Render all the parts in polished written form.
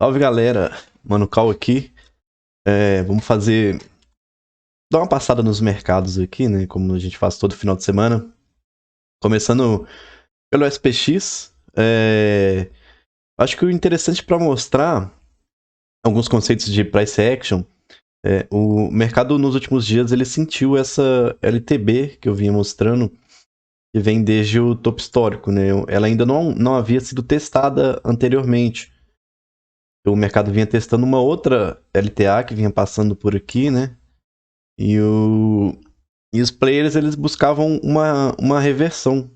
Salve galera, Mano Cal aqui. Vamos dar uma passada nos mercados aqui, né? Como a gente faz todo final de semana. Começando pelo SPX. Acho que o interessante para mostrar alguns conceitos de price action. O mercado nos últimos dias ele sentiu essa LTB que eu vinha mostrando, que vem desde o topo histórico, né? Ela ainda não havia sido testada anteriormente. O mercado vinha testando uma outra LTA que vinha passando por aqui, né? E os players eles buscavam uma reversão.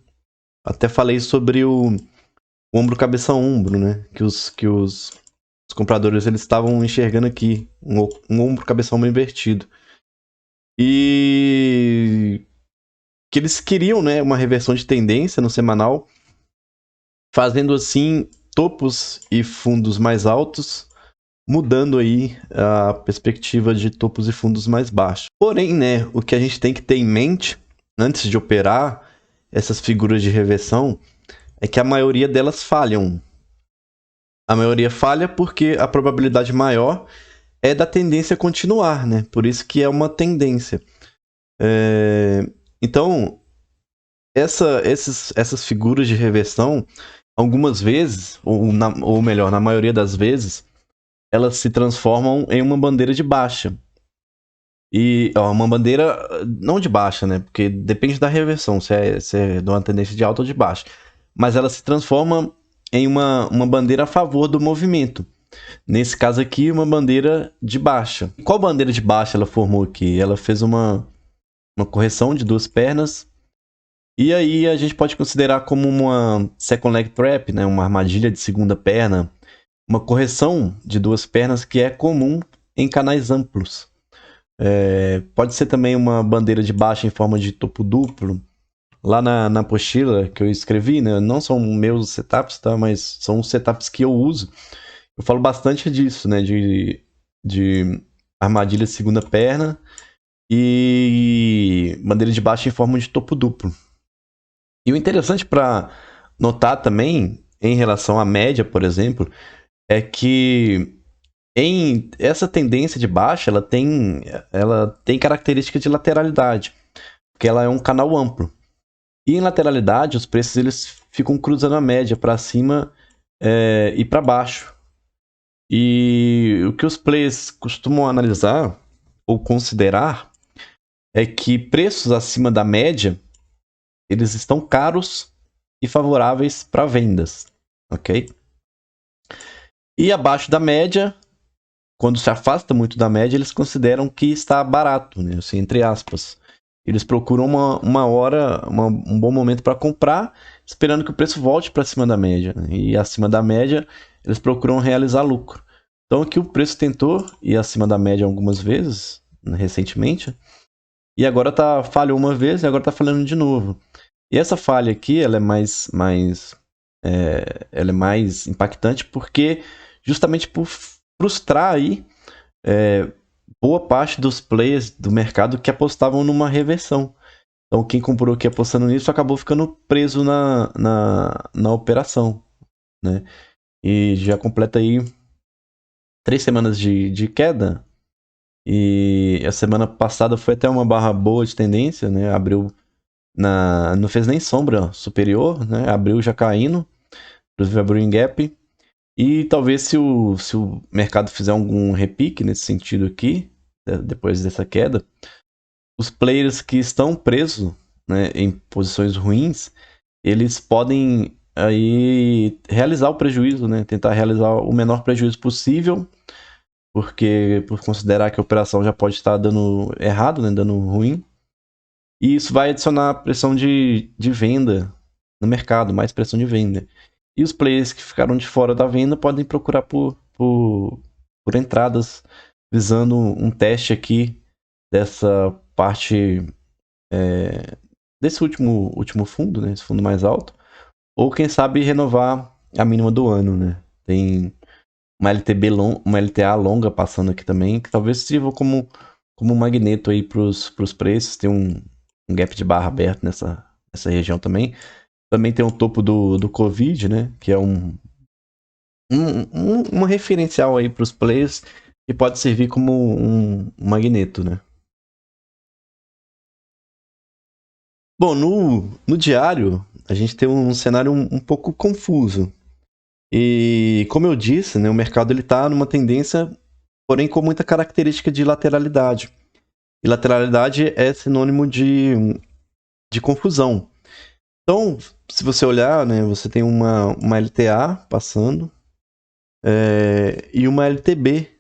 Até falei sobre o ombro cabeça ombro, né? Os compradores eles estavam enxergando aqui um ombro cabeça ombro invertido. E que eles queriam, né, uma reversão de tendência no semanal, fazendo assim topos e fundos mais altos, mudando aí a perspectiva de topos e fundos mais baixos. Porém, né, o que a gente tem que ter em mente antes de operar essas figuras de reversão é que a maioria delas falham. A maioria falha porque a probabilidade maior é da tendência continuar, né? Por isso que é uma tendência. Então, essas figuras de reversão, algumas vezes, ou melhor, na maioria das vezes, elas se transformam em uma bandeira de baixa. E uma bandeira não de baixa, né? Porque depende da reversão, se é de uma tendência de alta ou de baixa. Mas ela se transforma em uma bandeira a favor do movimento. Nesse caso aqui, uma bandeira de baixa. Qual bandeira de baixa ela formou aqui? Ela fez uma correção de duas pernas. E aí a gente pode considerar como uma second leg trap, né? Uma armadilha de segunda perna. Uma correção de duas pernas que é comum em canais amplos. Pode ser também uma bandeira de baixa em forma de topo duplo. Lá na apostila que eu escrevi, né? Não são meus setups, tá? Mas são os setups que eu uso. Eu falo bastante disso, né? De armadilha de segunda perna e bandeira de baixa em forma de topo duplo. E o interessante para notar também, em relação à média, por exemplo, é que essa tendência de baixa ela tem características de lateralidade, porque ela é um canal amplo. E em lateralidade, os preços eles ficam cruzando a média para cima e para baixo. E o que os players costumam analisar ou considerar é que preços acima da média eles estão caros e favoráveis para vendas, ok? E abaixo da média, quando se afasta muito da média, eles consideram que está barato, né? Assim, entre aspas. Eles procuram uma hora, um bom momento para comprar, esperando que o preço volte para cima da média, né? E acima da média, eles procuram realizar lucro. Então aqui o preço tentou ir acima da média algumas vezes, né, recentemente, e agora falhou uma vez e agora está falhando de novo. E essa falha aqui, ela é mais impactante porque justamente por frustrar aí boa parte dos players do mercado que apostavam numa reversão. Então quem comprou aqui apostando nisso acabou ficando preso na operação, né? E já completa aí 3 semanas de queda. E a semana passada foi até uma barra boa de tendência, né? Abriu não fez nem sombra superior, né? Abriu já caindo, inclusive abriu em gap. E talvez se o mercado fizer algum repique nesse sentido aqui, depois dessa queda, os players que estão presos, né, em posições ruins, eles podem aí realizar o prejuízo, né? Tentar realizar o menor prejuízo possível, porque por considerar que a operação já pode estar dando errado, né? Dando ruim. E isso vai adicionar pressão de venda no mercado, mais pressão de venda. E os players que ficaram de fora da venda podem procurar por entradas, visando um teste aqui dessa parte, desse último fundo, né? Esse fundo mais alto. Ou quem sabe renovar a mínima do ano, né? Tem uma uma LTA longa passando aqui também, que talvez sirva como um magneto aí para os preços. Tem um gap de barra aberto nessa região também. Também tem o topo do Covid, né? Que é uma referencial aí para os players que pode servir como um magneto, né? Bom, no diário, a gente tem um cenário um pouco confuso. E, como eu disse, né, o mercado está numa tendência, porém com muita característica de lateralidade. E lateralidade é sinônimo de confusão. Então, se você olhar, né, você tem uma LTA passando e uma LTB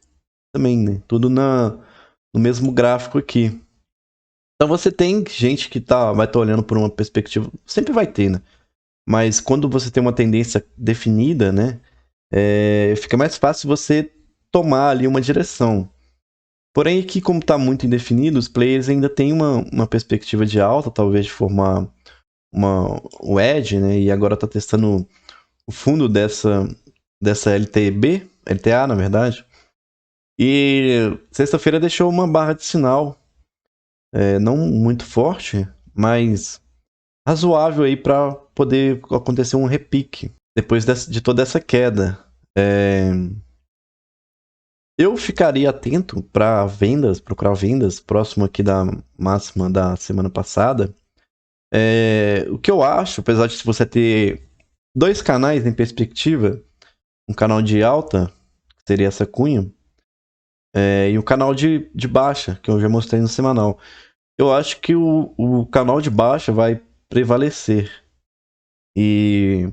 também, né? Tudo no mesmo gráfico aqui. Então você tem gente que vai estar olhando por uma perspectiva, sempre vai ter, né? Mas quando você tem uma tendência definida, né, fica mais fácil você tomar ali uma direção. Porém, aqui como está muito indefinido, os players ainda têm uma perspectiva de alta, talvez de formar o edge, né? E agora está testando o fundo dessa LTB, LTA, na verdade. E sexta-feira deixou uma barra de sinal, não muito forte, mas razoável aí para poder acontecer um repique depois de toda essa queda. Eu ficaria atento para vendas, procurar vendas próximo aqui da máxima da semana passada. O que eu acho, apesar de você ter dois canais em perspectiva, um canal de alta, que seria essa cunha, e o canal de baixa, que eu já mostrei no semanal. Eu acho que o canal de baixa vai prevalecer. E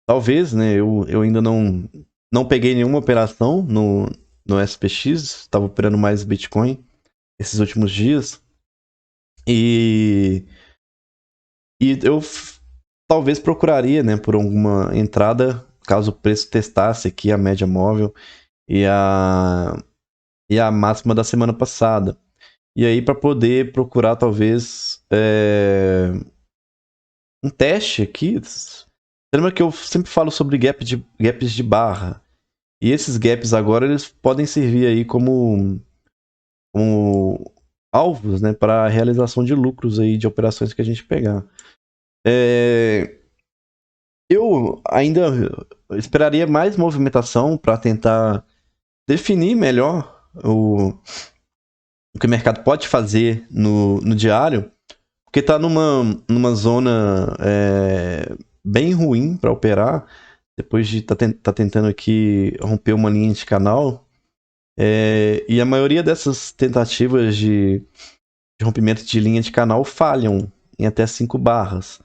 talvez, né, eu ainda não peguei nenhuma operação no SPX, estava operando mais Bitcoin esses últimos dias. E eu talvez procuraria, né, por alguma entrada, caso o preço testasse aqui a média móvel e a máxima da semana passada. E aí, para poder procurar, talvez, um teste aqui. Você lembra que eu sempre falo sobre gaps de barra? E esses gaps agora, eles podem servir aí como alvos, né, para a realização de lucros aí de operações que a gente pegar. Eu ainda esperaria mais movimentação para tentar definir melhor o que o mercado pode fazer no diário, porque está numa zona bem ruim para operar, depois de tá tentando aqui romper uma linha de canal. E a maioria dessas tentativas de rompimento de linha de canal falham em até 5 barras.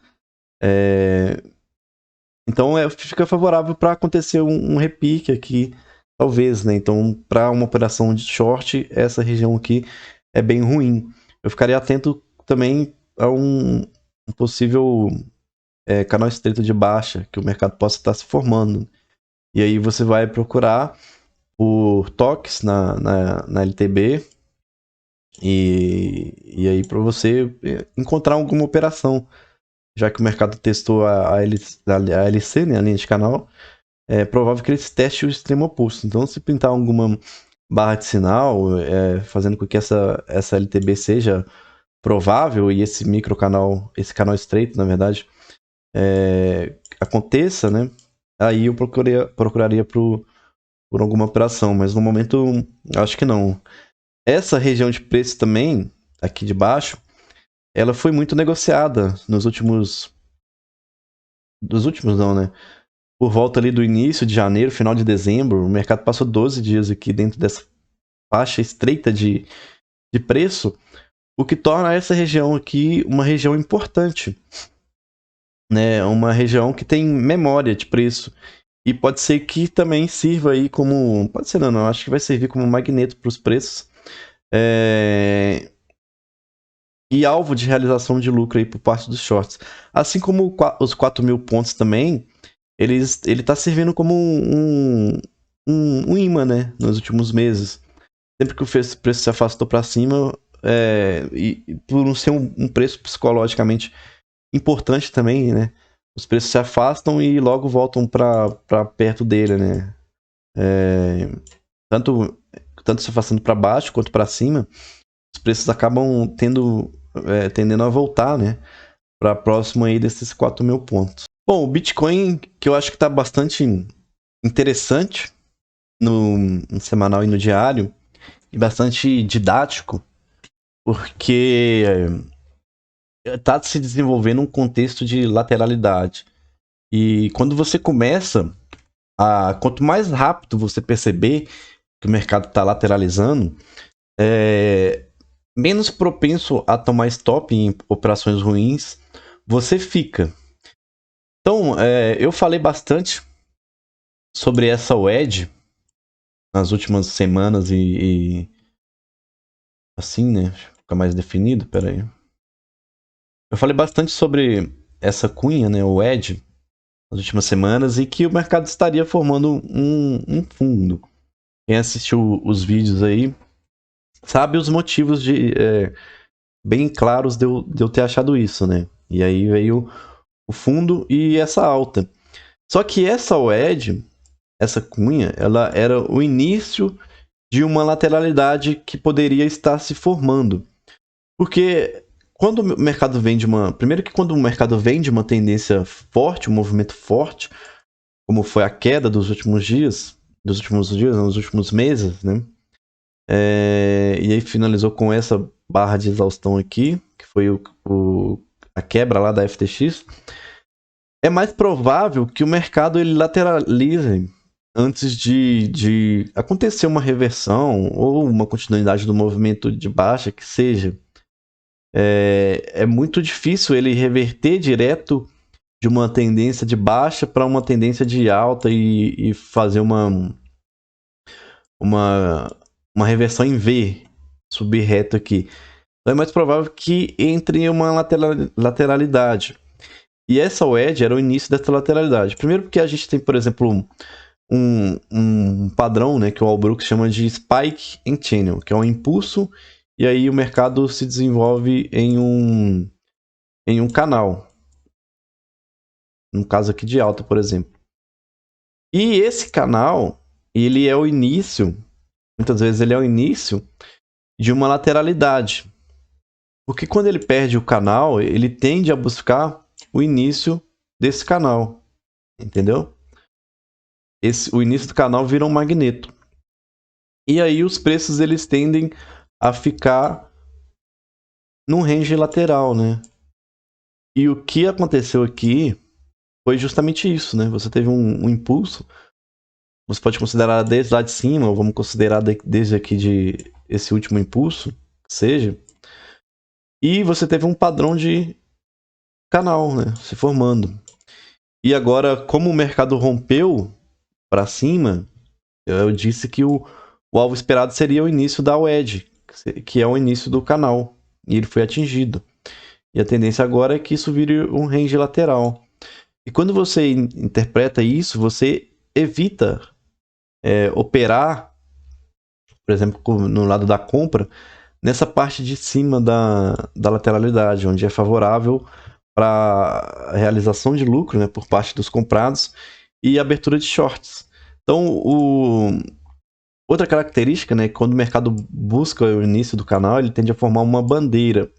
Então fica favorável para acontecer um repique aqui, talvez, né? Então, para uma operação de short, essa região aqui é bem ruim. Eu ficaria atento também a um possível canal estreito de baixa que o mercado possa estar se formando. E aí você vai procurar por toques na LTB e aí para você encontrar alguma operação, já que o mercado testou a LC, né, a linha de canal. É provável que eles testem o extremo oposto. Então, se pintar alguma barra de sinal, fazendo com que essa LTB seja provável e esse microcanal, esse canal estreito, na verdade, aconteça, né? Aí eu procuraria por alguma operação, mas no momento acho que não. Essa região de preço também, aqui de baixo, ela foi muito negociada nos últimos. Dos últimos não, né? Por volta ali do início de janeiro, final de dezembro, o mercado passou 12 dias aqui dentro dessa faixa estreita de preço, o que torna essa região aqui uma região importante, né? Uma região que tem memória de preço. E pode ser que também sirva aí como... Pode ser não, acho que vai servir como magneto para os preços. E alvo de realização de lucro aí por parte dos shorts. Assim como os 4.000 pontos também, ele está servindo como um imã, né? Nos últimos meses. Sempre que o preço se afastou para cima, e por não ser um preço psicologicamente importante também, né? Os preços se afastam e logo voltam para perto dele, né? Tanto se afastando para baixo quanto para cima, os preços acabam tendendo a voltar, né? Para próximo aí desses 4.000 pontos. Bom, o Bitcoin, que eu acho que está bastante interessante no semanal e no diário, e bastante didático, porque está se desenvolvendo um contexto de lateralidade. E quando você começa quanto mais rápido você perceber que o mercado está lateralizando, menos propenso a tomar stop em operações ruins você fica. Então, eu falei bastante sobre essa WED nas últimas semanas e assim, né? Fica mais definido, peraí. Eu falei bastante sobre essa cunha, né, o WED, nas últimas semanas, e que o mercado estaria formando um fundo. Quem assistiu os vídeos aí sabe os motivos bem claros de eu ter achado isso, né? E aí veio o fundo e essa alta. Só que essa WED, essa cunha, ela era o início de uma lateralidade que poderia estar se formando. Porque quando o mercado vem de uma. Primeiro que quando o mercado vem de uma tendência forte, um movimento forte, como foi a queda dos últimos dias, nos últimos meses, né? E aí finalizou com essa barra de exaustão aqui, que foi a quebra lá da FTX. É mais provável que o mercado ele lateralize antes de acontecer uma reversão ou uma continuidade do movimento de baixa, que seja. É muito difícil ele reverter direto de uma tendência de baixa para uma tendência de alta e fazer uma reversão em V, subir reto aqui. Então é mais provável que entre em uma lateralidade. E essa WED era o início dessa lateralidade. Primeiro porque a gente tem, por exemplo, um padrão, né, que o Albrook chama de Spike in Channel, que é um impulso, e aí o mercado se desenvolve em um canal. No caso aqui de alta, por exemplo. E esse canal, ele é o início, muitas vezes ele é o início de uma lateralidade. Porque quando ele perde o canal, ele tende a buscar o início desse canal. Entendeu? O início do canal vira um magneto. E aí os preços eles tendem a ficar num range lateral, né? E o que aconteceu aqui foi justamente isso, né? Você teve um impulso. Você pode considerar desde lá de cima, ou vamos considerar desde aqui de esse último impulso, que seja. E você teve um padrão de canal, né? Se formando. E agora, como o mercado rompeu para cima, eu disse que o alvo esperado seria o início da WED, que é o início do canal. E ele foi atingido. E a tendência agora é que isso vire um range lateral. E quando você interpreta isso, você evita operar, por exemplo, no lado da compra, nessa parte de cima da lateralidade, onde é favorável para a realização de lucro, né, por parte dos comprados e abertura de shorts. Então, outra característica, né, quando o mercado busca o início do canal, ele tende a formar uma bandeira.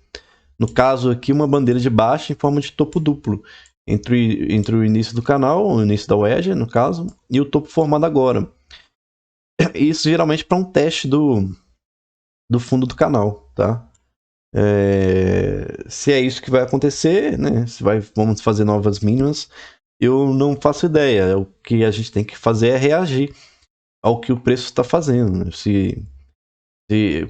No caso aqui, uma bandeira de baixa em forma de topo duplo. Entre o início do canal, o início da wedge, no caso, e o topo formado agora. Isso geralmente para um teste do fundo do canal, tá? Se é isso que vai acontecer, né? Vamos fazer novas mínimas, eu não faço ideia. O que a gente tem que fazer é reagir ao que o preço está fazendo. Né?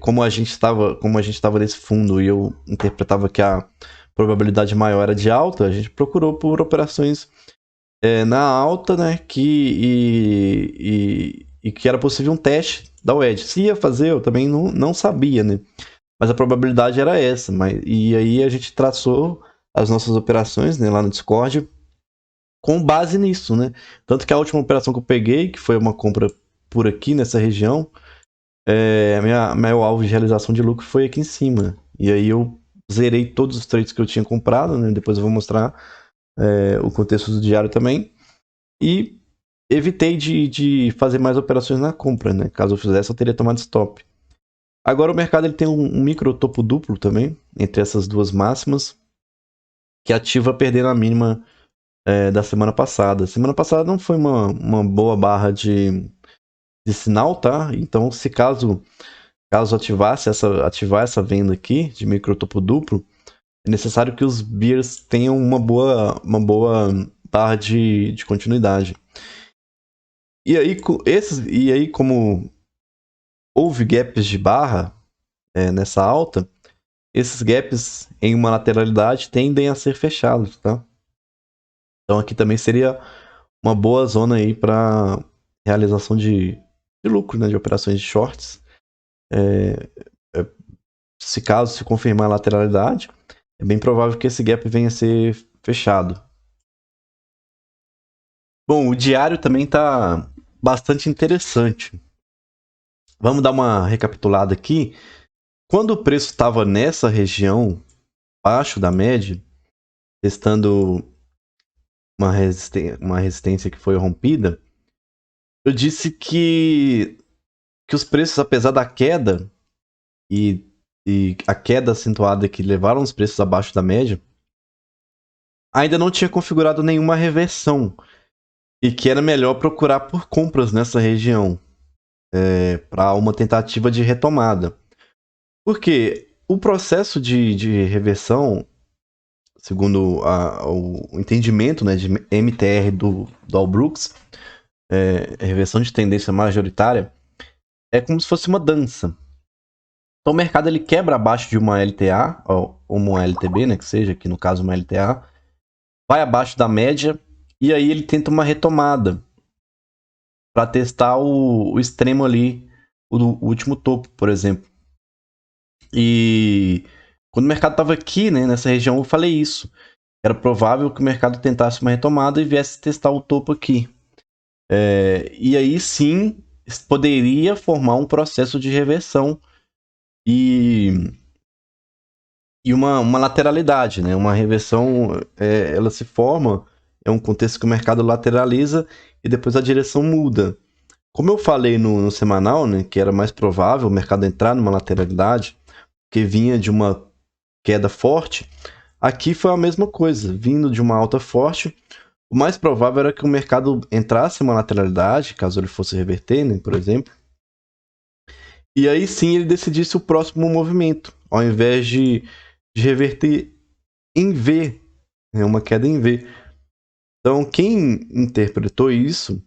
Como a gente estava nesse fundo e eu interpretava que a probabilidade maior era de alta, a gente procurou por operações na alta, né? E que era possível um teste da wedge. Se ia fazer, eu também não sabia, né? Mas a probabilidade era essa. E aí a gente traçou as nossas operações, né, lá no Discord com base nisso, né? Tanto que a última operação que eu peguei, que foi uma compra por aqui, nessa região, meu alvo de realização de lucro foi aqui em cima. E aí eu zerei todos os trades que eu tinha comprado, né? Depois eu vou mostrar o contexto do diário também. E evitei de fazer mais operações na compra, né? Caso eu fizesse, eu teria tomado stop. Agora o mercado ele tem um micro topo duplo também, entre essas duas máximas, que ativa perdendo a mínima da semana passada. Semana passada não foi uma boa barra de sinal, tá? Então, se caso ativar essa venda aqui de microtopo duplo, é necessário que os bears tenham uma boa barra de continuidade. E aí, como houve gaps de barra nessa alta, esses gaps em uma lateralidade tendem a ser fechados, tá? Então aqui também seria uma boa zona aí para realização de lucro, né, de operações de shorts. Se caso se confirmar a lateralidade, é bem provável que esse gap venha a ser fechado. Bom, o diário também está bastante interessante. Vamos dar uma recapitulada aqui. Quando o preço estava nessa região, abaixo da média, testando uma resistência que foi rompida, eu disse que os preços, apesar da queda e a queda acentuada que levaram os preços abaixo da média, ainda não tinha configurado nenhuma reversão e que era melhor procurar por compras nessa região para uma tentativa de retomada. Porque o processo de reversão, segundo o entendimento, né, de MTR do All Brooks, reversão de tendência majoritária, é como se fosse uma dança. Então o mercado ele quebra abaixo de uma LTA, ou uma LTB, né, que seja, aqui no caso uma LTA, vai abaixo da média, e aí ele tenta uma retomada para testar o extremo ali, o último topo, por exemplo. E quando o mercado estava aqui, né, nessa região, eu falei isso. Era provável que o mercado tentasse uma retomada e viesse testar o topo aqui. E aí sim poderia formar um processo de reversão e uma lateralidade, né? Uma reversão, ela se forma, é um contexto que o mercado lateraliza e depois a direção muda. Como eu falei no semanal, né, que era mais provável o mercado entrar numa lateralidade, que vinha de uma queda forte, aqui foi a mesma coisa, vindo de uma alta forte, o mais provável era que o mercado entrasse em uma lateralidade, caso ele fosse reverter, né, por exemplo, e aí sim ele decidisse o próximo movimento, ao invés de reverter em V, né, uma queda em V. Então, quem interpretou isso,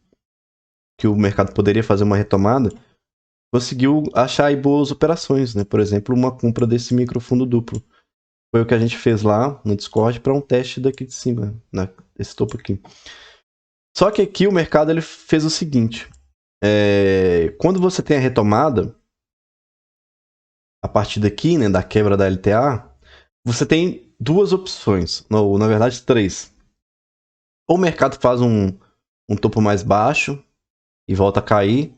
que o mercado poderia fazer uma retomada, conseguiu achar aí boas operações, né? Por exemplo, uma compra desse microfundo duplo. Foi o que a gente fez lá no Discord para um teste daqui de cima, né? Esse topo aqui. Só que aqui o mercado ele fez o seguinte: quando você tem a retomada, a partir daqui, né, da quebra da LTA, você tem duas opções, ou na verdade três. Ou o mercado faz um topo mais baixo e volta a cair.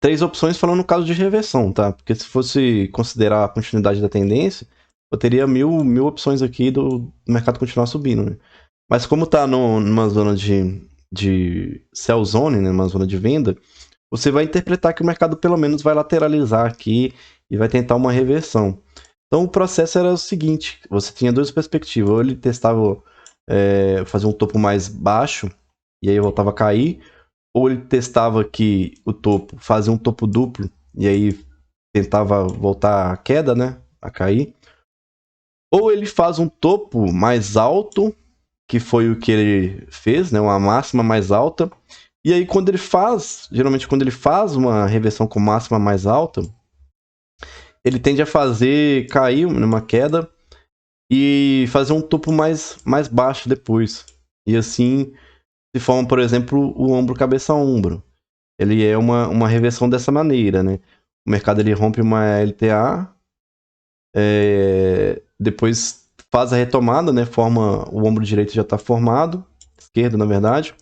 Três opções falando no caso de reversão, tá? Porque se fosse considerar a continuidade da tendência, eu teria mil opções aqui do mercado continuar subindo, né? Mas como tá numa zona de sell zone, né? Uma zona de venda, você vai interpretar que o mercado pelo menos vai lateralizar aqui e vai tentar uma reversão. Então o processo era o seguinte, você tinha duas perspectivas, ou ele testava fazer um topo mais baixo e aí voltava a cair, ou ele testava aqui o topo, fazia um topo duplo e aí tentava voltar a queda, né, a cair. Ou ele faz um topo mais alto, que foi o que ele fez, né, uma máxima mais alta. E aí geralmente quando ele faz uma reversão com máxima mais alta, ele tende a fazer cair numa queda e fazer um topo mais baixo depois. E assim se forma, por exemplo, o ombro cabeça-ombro. Ele é uma reversão dessa maneira, né? O mercado ele rompe uma LTA, depois faz a retomada, né? Forma o ombro direito já está formado, esquerdo na verdade.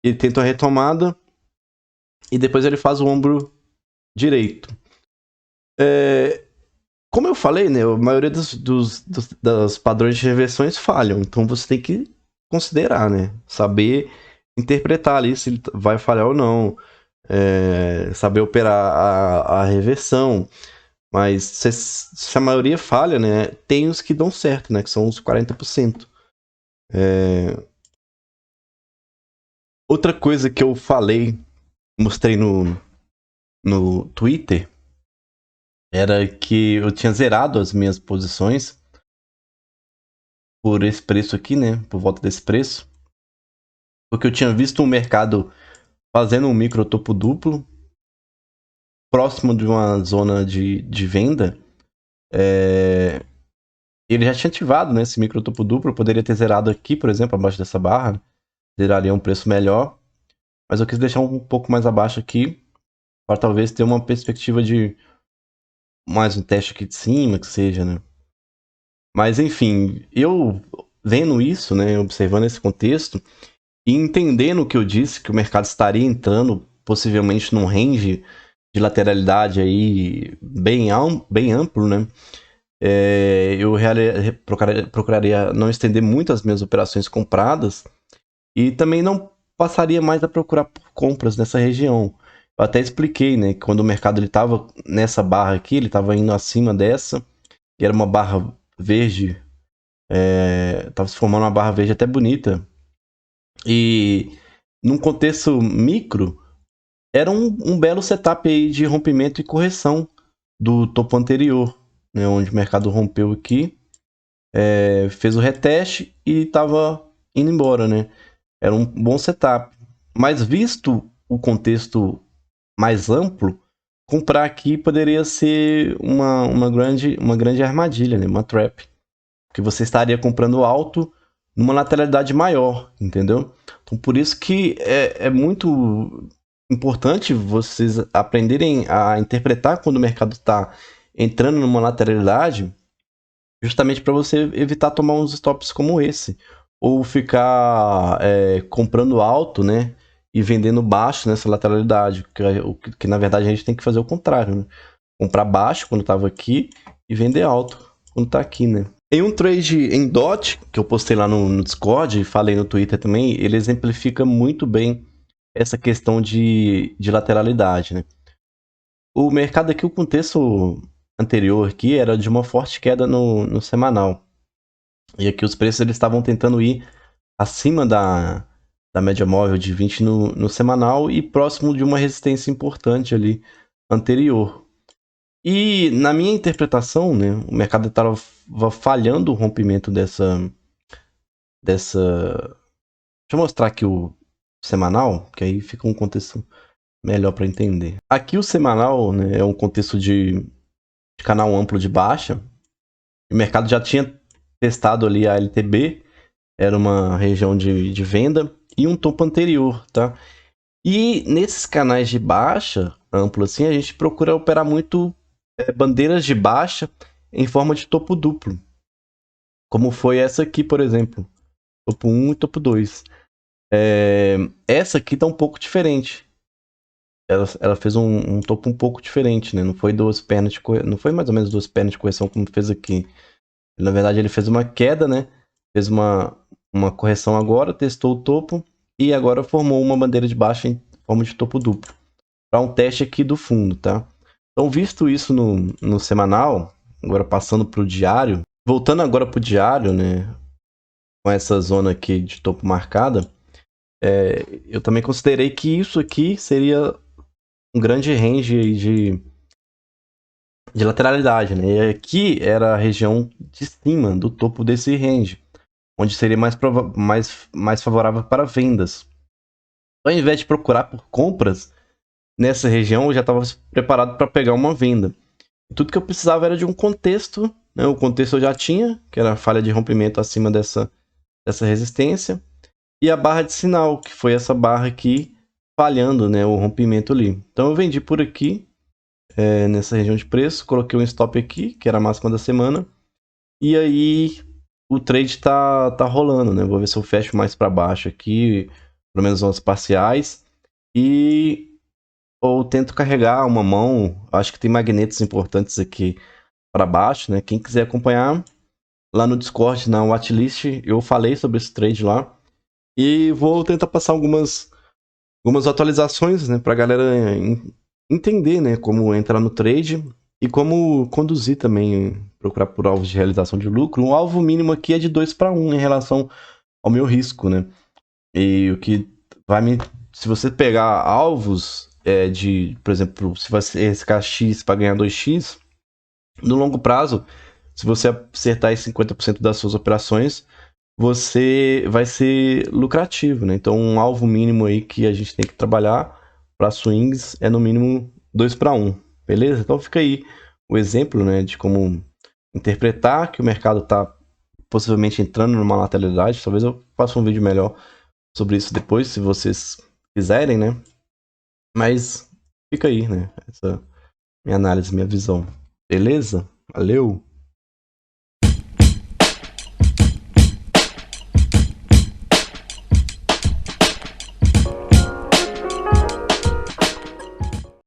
Ele tenta a retomada e depois ele faz o ombro direito. Como eu falei, né? A maioria das padrões de reversões falham, então você tem que considerar, né? Saber interpretar ali se ele vai falhar ou não. Saber operar a reversão. Mas se a maioria falha, né, tem os que dão certo, né, que são os 40%. Outra coisa que eu falei, mostrei no Twitter, era que eu tinha zerado as minhas posições por esse preço aqui, né, por volta desse preço, porque eu tinha visto um mercado fazendo um micro topo duplo, próximo de uma zona de venda. Ele já tinha ativado, né, esse micro topo duplo, eu poderia ter zerado aqui, por exemplo, abaixo dessa barra, zeraria um preço melhor, mas eu quis deixar um pouco mais abaixo aqui, para talvez ter uma perspectiva de mais um teste aqui de cima, que seja, né. Mas enfim, eu vendo isso, né, observando esse contexto, e entendendo o que eu disse, que o mercado estaria entrando possivelmente num range de lateralidade aí bem amplo, né? Eu procuraria não estender muito as minhas operações compradas e também não passaria mais a procurar por compras nessa região. Eu até expliquei, né, que quando o mercado estava nessa barra aqui, ele estava indo acima dessa, e era uma barra verde, estava se formando uma barra verde até bonita. E num contexto micro, era um belo setup aí de rompimento e correção do topo anterior, né, onde o mercado rompeu aqui, fez o reteste e estava indo embora, né? Era um bom setup. Mas visto o contexto mais amplo, comprar aqui poderia ser uma grande armadilha, né? Uma trap. Porque você estaria comprando alto numa lateralidade maior, entendeu? Então por isso que é muito importante vocês aprenderem a interpretar quando o mercado está entrando numa lateralidade, justamente para você evitar tomar uns stops como esse, ou ficar comprando alto, né, e vendendo baixo nessa lateralidade, que na verdade a gente tem que fazer o contrário, né? Comprar baixo quando estava aqui e vender alto quando está aqui, né? Em um trade em DOT, que eu postei lá no Discord e falei no Twitter também, ele exemplifica muito bem essa questão de lateralidade, né? O mercado aqui, o contexto anterior aqui era de uma forte queda no semanal. E aqui os preços eles estavam tentando ir acima da média móvel de 20 no semanal e próximo de uma resistência importante ali anterior. E na minha interpretação, né, o mercado estava falhando o rompimento dessa. Deixa eu mostrar aqui o semanal, que aí fica um contexto melhor para entender. Aqui o semanal, né, é um contexto de canal amplo de baixa. O mercado já tinha testado ali a LTB, era uma região de venda, e um topo anterior, tá? E nesses canais de baixa amplo assim, a gente procura operar muito bandeiras de baixa em forma de topo duplo. Como foi essa aqui, por exemplo. Topo 1 e topo 2. Essa aqui tá um pouco diferente. Ela fez um topo um pouco diferente, né? Não foi duas pernas de correção. Não foi mais ou menos duas pernas de correção como fez aqui. Na verdade, ele fez uma queda, né? Fez uma correção agora, testou o topo e agora formou uma bandeira de baixa em forma de topo duplo. Para um teste aqui do fundo, tá? Então, visto isso no semanal, agora passando para o diário, voltando agora para o diário, né? Com essa zona aqui de topo marcada, eu também considerei que isso aqui seria um grande range de lateralidade, né? E aqui era a região de cima do topo desse range, onde seria mais favorável para vendas. Então, ao invés de procurar por compras nessa região, eu já estava preparado para pegar uma venda. E tudo que eu precisava era de um contexto, né? O contexto eu já tinha, que era a falha de rompimento acima dessa resistência, e a barra de sinal, que foi essa barra aqui falhando, né, o rompimento ali. Então eu vendi por aqui, nessa região de preço, coloquei um stop aqui, que era a máxima da semana, e aí o trade tá rolando, né? Vou ver se eu fecho mais para baixo aqui, pelo menos umas parciais, e ou tento carregar uma mão. Acho que tem magnetos importantes aqui para baixo, né? Quem quiser acompanhar lá no Discord, na watchlist, eu falei sobre esse trade lá. E vou tentar passar algumas atualizações, né, pra galera entender, né, como entrar no trade. e como conduzir também, procurar por alvos de realização de lucro. Um alvo mínimo aqui é de 2 para 1 em relação ao meu risco, né? E o que vai me. Se você pegar alvos de, por exemplo, se você arriscar X para ganhar 2x, no longo prazo, se você acertar em 50% das suas operações, você vai ser lucrativo, né? Então, um alvo mínimo aí que a gente tem que trabalhar para swings é no mínimo 2 para 1, beleza? Então, fica aí o exemplo, né, de como interpretar que o mercado está possivelmente entrando numa lateralidade. Talvez eu faça um vídeo melhor sobre isso depois, se vocês quiserem, né? Mas fica aí, né? Essa minha análise, minha visão. Beleza? Valeu!